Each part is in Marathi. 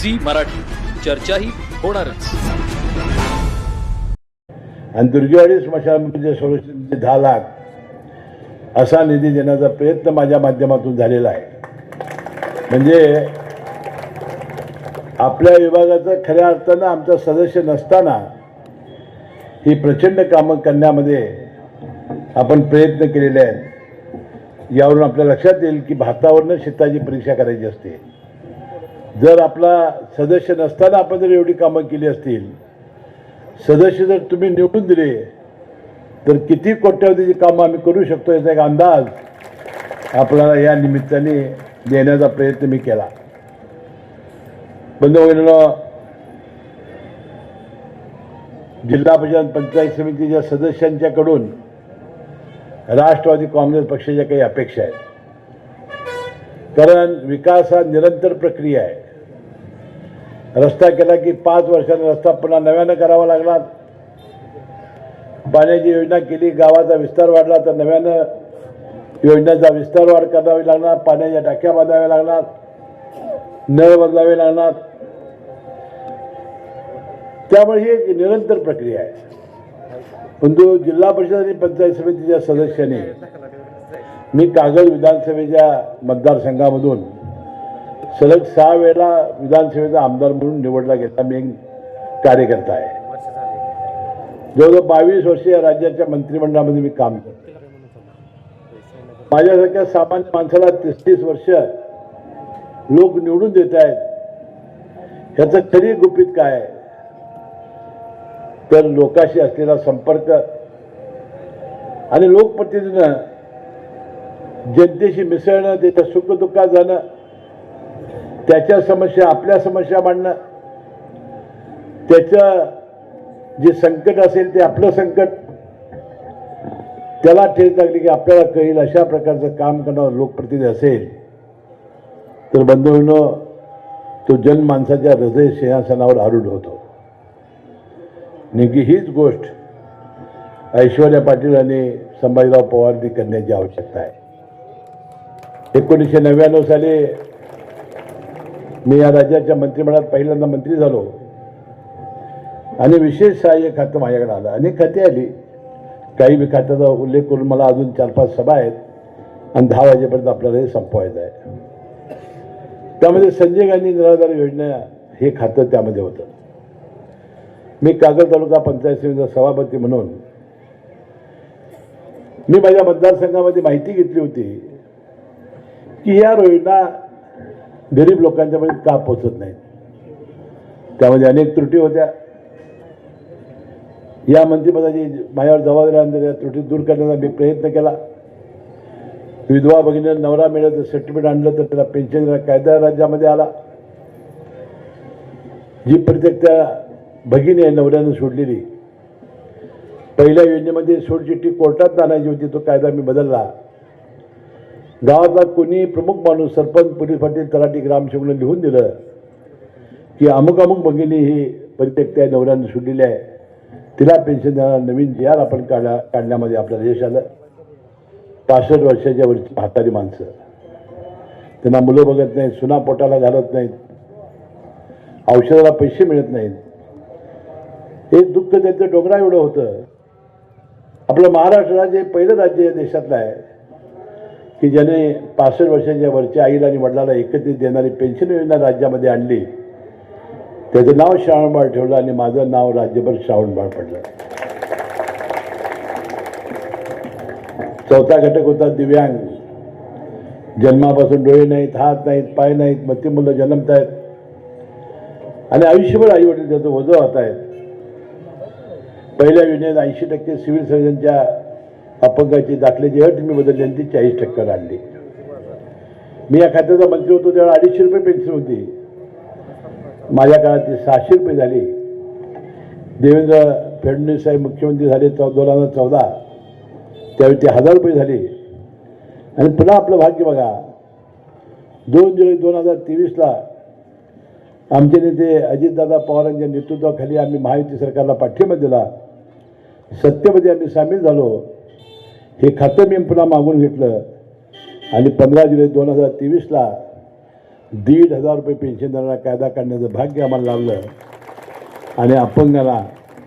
झी मराठी, चर्चाही होणारच. आणि दुर्गेवाडी स्मशानभूमीच्या संरक्षणाचे 10 लाख असा निधी देण्याचा प्रयत्न माझ्या माध्यमातून झालेला आहे. म्हणजे आपल्या विभागाचा खऱ्या अर्थानं आमचा सदस्य नसताना ही प्रचंड कामं करण्यामध्ये आपण प्रयत्न केलेले आहेत. यावरून आपल्या लक्षात येईल की भातावरनं शेताची परीक्षा करायची असते. जर आपला सदस्य नसताना आपण जर एवढी कामं केली असतील, सदस्य जर तुम्ही निवडून दिले तर किती कोट्यावधीची कामं आम्ही करू शकतो याचा एक अंदाज आपल्याला या निमित्ताने देण्याचा प्रयत्न मी केला. बंधूभगिनींनो, जिल्हा परिषद पंचायत समितीच्या सदस्यांच्याकडून राष्ट्रवादी काँग्रेस पक्षाच्या काही अपेक्षा आहेत. कारण विकास हा निरंतर प्रक्रिया आहे. रस्ता केला की 5 वर्षांनी रस्ता पुन्हा नव्यानं करावा लागला. पाण्याची योजना केली, गावाचा विस्तार वाढला तर नव्यानं योजनेचा विस्तार वाढ करावी लागणार, पाण्याच्या टाक्या बांधाव्या लागणार, नळ बदलावे लागणार. त्यामुळे ही एक निरंतर प्रक्रिया आहे. परंतु जिल्हा परिषद आणि पंचायत समितीच्या सदस्यांनी मी कागल विधानसभेच्या मतदारसंघामधून सलग 6 वेळा विधानसभेचा आमदार म्हणून निवडला गेला. मी एक कार्यकर्ता आहे. जवळजवळ 22 वर्ष या राज्याच्या मंत्रिमंडळामध्ये मी काम करतो. माझ्यासारख्या सामान्य माणसाला 30 वर्ष लोक निवडून देत आहेत. ह्याचं खरी गुपित काय आहे तर लोकांशी असलेला संपर्क आणि लोकप्रतिनिधीनं जनतेशी मिसळणं, त्याच्या सुखदुःखात जाणं, त्याच्या समस्या आपल्या समस्या मांडणं, त्याचं जे संकट असेल ते आपलं संकट, त्याला ठेच लागली की आपल्याला कळेल अशा प्रकारचं काम करणारा लोकप्रतिनिधी असेल तर बंधूंनो, तो जनमानसाच्या हृदय सिंहासनावर आरूढ होतो. नेमकी हीच गोष्ट ऐश्वर्या पाटील आणि संभाजीराव पवारांनी करण्याची आवश्यकता आहे. 1999 साली मी या राज्याच्या मंत्रिमंडळात पहिल्यांदा मंत्री झालो आणि विशेष सहाय्य खातं माझ्याकडे आलं. अनेक खाती आली, काही बी खात्याचा उल्लेख करून मला अजून 4-5 सभा आहेत आणि 10 वाजेपर्यंत आपल्याला हे संपवायचं आहे. त्यामध्ये संजय गांधी निराधार योजना हे खातं त्यामध्ये होतं. मी कागल तालुका पंचायत समितीचा सभापती म्हणून मी माझ्या मतदारसंघामध्ये माहिती घेतली होती की या योजना गरीब लोकांच्यापर्यंत का पोहोचत नाहीत. त्यामध्ये अनेक त्रुटी होत्या. या मंत्रिपदाची माझ्यावर जबाबदारी आणून या त्रुटी दूर करण्याचा मी प्रयत्न केला. विधवा भगिनीला नवरा मिळालं तर सर्टिफिकेट आणलं तर त्याला पेन्शन देण्याचा कायदा राज्यामध्ये आला. जी प्रत्येक त्या भगिनी आहे नवऱ्यानं सोडलेली, पहिल्या योजनेमध्ये सोडचिठ्ठी कोर्टात आणायची होती, तो कायदा मी बदलला. गावातला कोणी प्रमुख माणूस, सरपंच, पोलीस पाटील, तलाठी, ग्रामसेवकला लिहून दिलं की अमुक अमुक भगिनी ही प्रत्येक त्या नवऱ्यानं सोडलेली आहे, तिला पेन्शन देणारा नवीन जी आर आपण काढण्यामध्ये आपल्याला यश आलं. 65 वर्षाच्या वरची म्हातारी माणसं, त्यांना मुलं बघत नाहीत, सुना पोटाला घालत नाहीत, औषधाला पैसे मिळत नाहीत. हे दुःख त्यांचं डोंगरा एवढं होतं. आपलं महाराष्ट्र राज्य हे पहिलं राज्य या देशातलं आहे की ज्याने 65 वर्षाच्या वरच्या आईला आणि वडिलाला एकत्रित देणारी पेन्शन योजना राज्यामध्ये आणली. त्याचं नाव श्रावणबाळ ठेवलं आणि माझं नाव राज्यभर श्रावणबाळ पडलं. 4था घटक होता दिव्यांग. जन्मापासून डोळे नाहीत, हात नाहीत, पाय नाहीत, मती मुलं जन्मत आहेत आणि आयुष्यभर आई वडील त्याचं ओझं होत आहेत. पहिल्या योजनेत 80% सिव्हिल सर्जनच्या अपंगाची दाखल्याची अट मी बदलली आणि ती 40% आणली. मी या खात्याचा मंत्री होतो तेव्हा 250 रुपये पेन्शन होती. माझ्या काळात ती 600 रुपये झाली. देवेंद्र फडणवीस साहेब मुख्यमंत्री झाले 2014, त्यावेळी ती 1000 रुपये झाली. आणि पुन्हा आपलं भाग्य बघा, 2 जुलै 2023ला आमचे नेते अजितदादा पवारांच्या नेतृत्वाखाली आम्ही महायुती सरकारला पाठिंबा दिला. सत्तेमध्ये आम्ही सामील झालो. हे खातं मी पुन्हा मागून घेतलं आणि 15 जुलै 2023ला 1,500 रुपये पेन्शन देणारा कायदा काढण्याचं भाग्य आम्हाला लाभलं आणि अपंगाला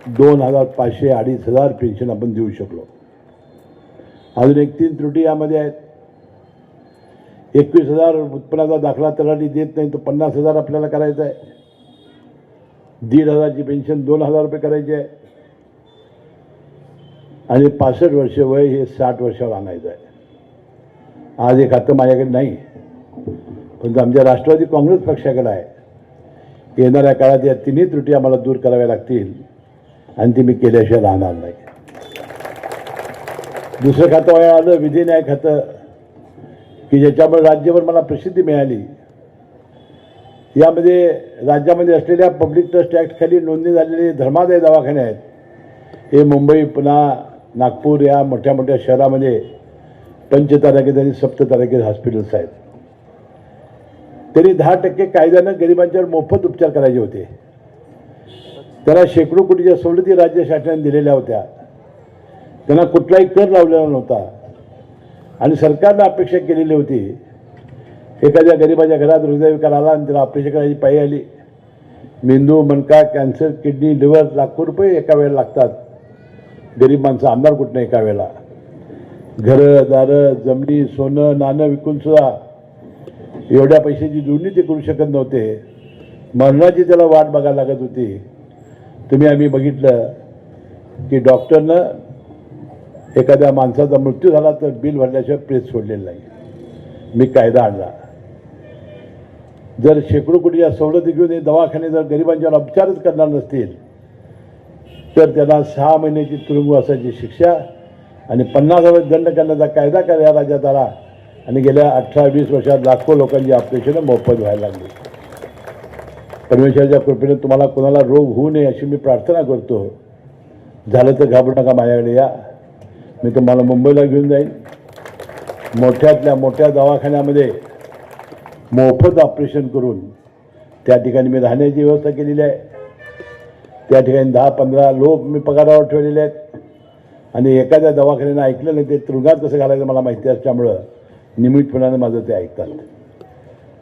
2,500 2,500 पेन्शन आपण देऊ शकलो. अजून 3 त्रुटी यामध्ये आहेत. 21,000 उत्पन्नाचा दाखला तलाठी देत नाही तो 50,000 आपल्याला करायचा आहे. 1,500ची पेन्शन 2,000 रुपये करायची आहे आणि 65 वर्ष वय हे 60 वर्षावर आणायचं आहे. आज हे खातं माझ्याकडे नाही, पण आमच्या राष्ट्रवादी काँग्रेस पक्षाकडे आहे. येणाऱ्या काळात या तिन्ही त्रुटी आम्हाला दूर कराव्या लागतील आणि ती मी केल्याशिवाय राहणार नाही. दुसरं खातं आलं विधी न्याय खातं, की ज्याच्यामुळे राज्यभर मला प्रसिद्धी मिळाली. यामध्ये राज्यामध्ये असलेल्या पब्लिक ट्रस्ट ॲक्टखाली नोंदणी झालेले धर्मादाय दवाखाने आहेत. हे मुंबई, पुणे, नागपूर या मोठ्या मोठ्या शहरामध्ये पंचतारांकित आणि सप्ततारांकित हॉस्पिटल्स आहेत. तरी 10% कायद्यानं गरिबांच्यावर मोफत उपचार करायचे होते. त्याला शेकडो कोटीच्या सवलती राज्य शासनाने दिलेल्या होत्या. त्यांना कुठलाही कर लावलेला नव्हता आणि सरकारनं अपेक्षा केलेली होती एखाद्या गरिबाच्या घरात हृदयविकार आला आणि त्याला ऑपरेशन करायची पायी आली, मेंदू, मणका, कॅन्सर, किडनी, लिव्हर लाखो रुपये एका वेळेला लागतात. गरीब माणसं आणणार कुठनं एका वेळेला? घरं दारं जमिनी सोनं नाणं विकूनसुद्धा एवढ्या पैशाची जुळणी ते करू शकत नव्हते. मरणाची त्याला वाट बघायला लागत होती. आम्ही बघितलं की डॉक्टरनं एखाद्या माणसाचा मृत्यू झाला तर बिल भरल्याशिवाय प्रेस सोडलेलं नाही. मी कायदा आणला. जर शेकडो कोटीच्या सवलती घेऊन हे दवाखाने जर गरिबांच्यावर उपचारच करणार नसतील तर त्यांना 6 महिन्याची तुरुंगवासाची शिक्षा आणि 50,000 दंड करण्याचा कायदा या राज्यात आला आणि गेल्या 18-20 वर्षात लाखो लोकांची ऑपरेशनं मोफत व्हायला लागली. परमेश्वराच्या कृपेने तुम्हाला कोणाला रोग होऊ नये अशी मी प्रार्थना करतो. झालं तर घाबरू नका, माझ्याकडे या. मी तुम्हाला मुंबईला घेऊन जाईन. मोठ्यातल्या मोठ्या दवाखान्यामध्ये मोफत ऑपरेशन करून त्या ठिकाणी मी राहण्याची व्यवस्था केलेली आहे. त्या ठिकाणी 10-15 लोक मी पगारावर ठेवलेले आहेत आणि एखाद्या दवाखान्यानं ऐकलं नाही ते तुरुंगात कसं घालायचं मला माहिती असल्यामुळं नियमितपणाने माझं ते ऐकतात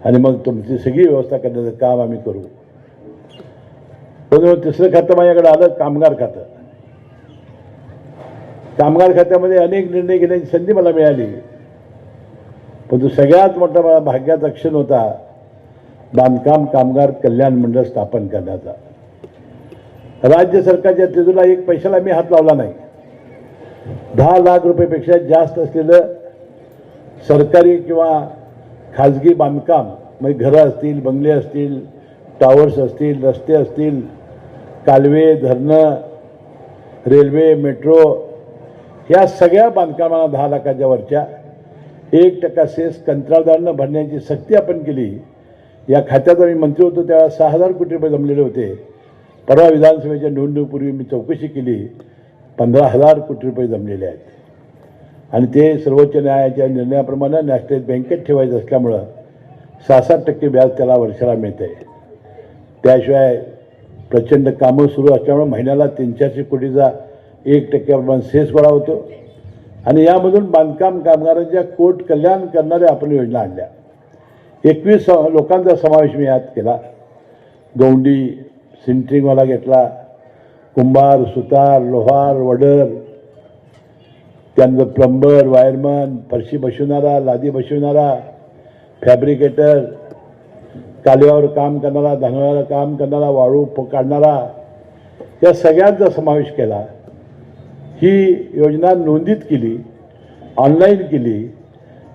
आणि मग तुमची सगळी व्यवस्था करण्याचं काम आम्ही करू. पण तिसरं खातं माझ्याकडे आलं, कामगार खातं. कामगार खात्यामध्ये अनेक निर्णय घेण्याची संधी मला मिळाली, पण तो सगळ्यात मोठा मला भाग्याचा क्षण होता बांधकाम कामगार कल्याण मंडळ स्थापन करण्याचा. राज्य सरकारच्या तिजोरीला 1 पैशाला मी हात लावला नाही. 10 लाख रुपयेपेक्षा जास्त असलेलं सरकारी किंवा खाजगी बांधकाम म्हणजे घरं असतील, बंगले असतील, टॉवर्स असतील, रस्ते असतील, कालवे, धरणं, रेल्वे, मेट्रो ह्या सगळ्या बांधकामाला 10 लाखाच्या वरच्या 1% सेस कंत्राटदारांना भरण्याची सक्ती आपण केली. या खात्याचा मी मंत्री होतो तेव्हा 6,000 कोटी रुपये जमलेले होते. परवा विधानसभेच्या निवडणुकीपूर्वी मी चौकशी केली, 15,000 कोटी रुपये जमलेले आहेत आणि ते सर्वोच्च न्यायालयाच्या निर्णयाप्रमाणे नॅशनल बँकेत ठेवायचं असल्यामुळं 6-7% व्याज त्याला वर्षाला मिळतं आहे. त्याशिवाय प्रचंड कामं सुरू असल्यामुळे महिन्याला 300-400 कोटीचा 1% सेस गोळा होतो आणि यामधून बांधकाम कामगारांच्या कोट कल्याण करणाऱ्या आपण योजना आणल्या. 21 लोकांचा समावेश मी यात केला. गौंडी, सिंटरिंगवाला घेतला, कुंभार, सुतार, लोहार, वडर, त्यानंतर प्लंबर, वायरमन, फरशी बसवणारा, लादी बसवणारा, फॅब्रिकेटर, कालव्यावर काम करणारा, धानवाला काम करणारा, वाळू काढणारा, या सगळ्यांचा समावेश केला. ही योजना नोंदीत केली, ऑनलाईन केली.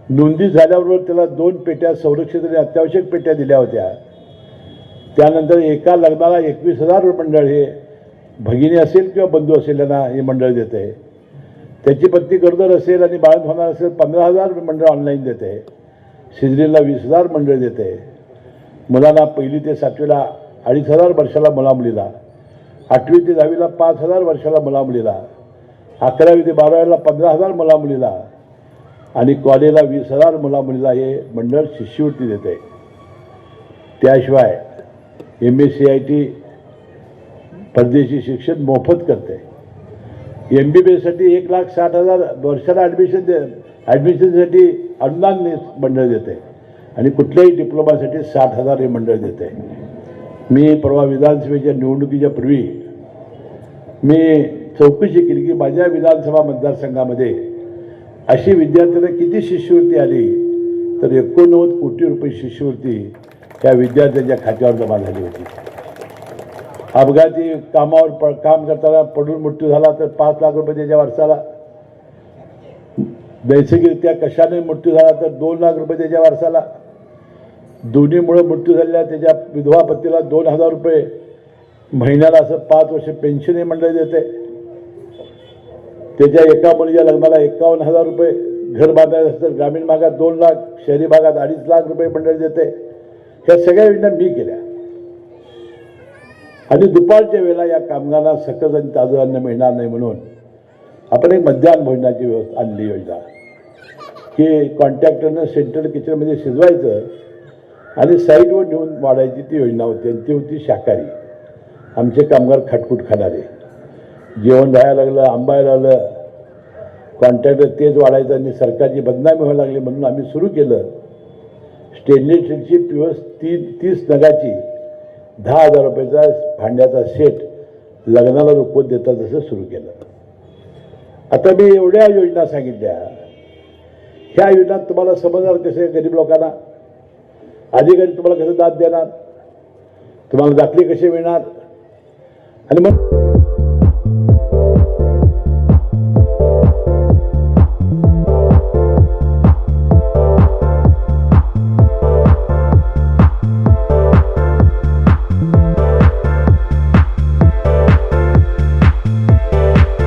नोंदी झाल्याबरोबर त्याला 2 पेट्या संरक्षित आणि अत्यावश्यक पेट्या दिल्या होत्या. त्यानंतर एका लग्नाला 21,000 रुपये मंडळ हे भगिनी असेल किंवा बंधू असेल यांना हे मंडळ देते. त्याची पत्नी गरोदर असेल आणि बाळंत होणार असेल 15,000 रुपये मंडळ ऑनलाईन देते. सिजरीला 20,000 मंडळ देते. मुलांना 1ली ते 7वीला 2,500 वर्षाला मुलामुलीला, 8वी ते 10वीला 5,000 वर्षाला मुलामुलीला, 11वी ते 12वीला 15,000 मुलामुलीला आणि कॉलेजला 20,000 मुलामुलीला हे मंडळ शिष्यवृत्ती देते. त्याशिवाय MSCIT परदेशी शिक्षण मोफत करते. MBBSसाठी 1,60,000 वर्षाला ॲडमिशनसाठी अनुदान मंडळ देते आणि कुठल्याही डिप्लोमासाठी 60,000 हे मंडळ देत आहे. मी परवा विधानसभेच्या निवडणुकीच्या पूर्वी मी चौकशी केली की माझ्या विधानसभा मतदारसंघामध्ये अशी विद्यार्थ्यांना किती शिष्यवृत्ती आली, तर 89 कोटी रुपये शिष्यवृत्ती त्या विद्यार्थ्यांच्या खात्यावर जमा झाली होती. अपघाती कामावर काम करताना पडून मृत्यू झाला तर 5 लाख रुपये त्याच्या वारसाला, नैसर्गिकरित्या कशाने मृत्यू झाला तर 2 लाख रुपये त्याच्या वारसाला, दोन्हीमुळे मृत्यू झालेल्या त्याच्या विधवा पतीला 2,000 रुपये महिन्याला असं 5 वर्ष पेन्शन हे मंडळ देते. त्याच्या एका मुलीच्या लग्नाला 51,000 रुपये, घर बांधायचं असतं ग्रामीण भागात 2 लाख, शहरी भागात 2.5 लाख रुपये मंडळ देते. ह्या सगळ्या योजना मी केल्या. आणि दुपारच्या वेळेला या कामगारांना सकस आणि ताजं अन्न मिळणार नाही म्हणून आपण एक मध्याह्न भोजनाची व्यवस्था आणली योजना की कॉन्ट्रॅक्टरनं सेंट्रल किचनमध्ये शिजवायचं आणि साईटवर नेऊन वाढायची ती योजना होती. आणि ती होती शाकाहारी. आमचे कामगार खटखुट खाणारे, जेवण राहायला लागलं, आंबायला लागलं, कॉन्ट्रॅक्टर तेच वाढायचं आणि सरकारची बदनामी व्हायला लागली म्हणून आम्ही सुरू केलं स्टेनलेस स्टीलची प्युअर 30 नगाची 10,000 रुपयाचा भांड्याचा सेट लग्नाला रुपवत देतात तसं सुरू केलं. आता मी एवढ्या योजना सांगितल्या, ह्या योजना तुम्हाला समजणार कसे गरीब लोकांना, अधिकारी तुम्हाला कसं दाद देणार, तुम्हाला दाखले कसे मिळणार. आणि मग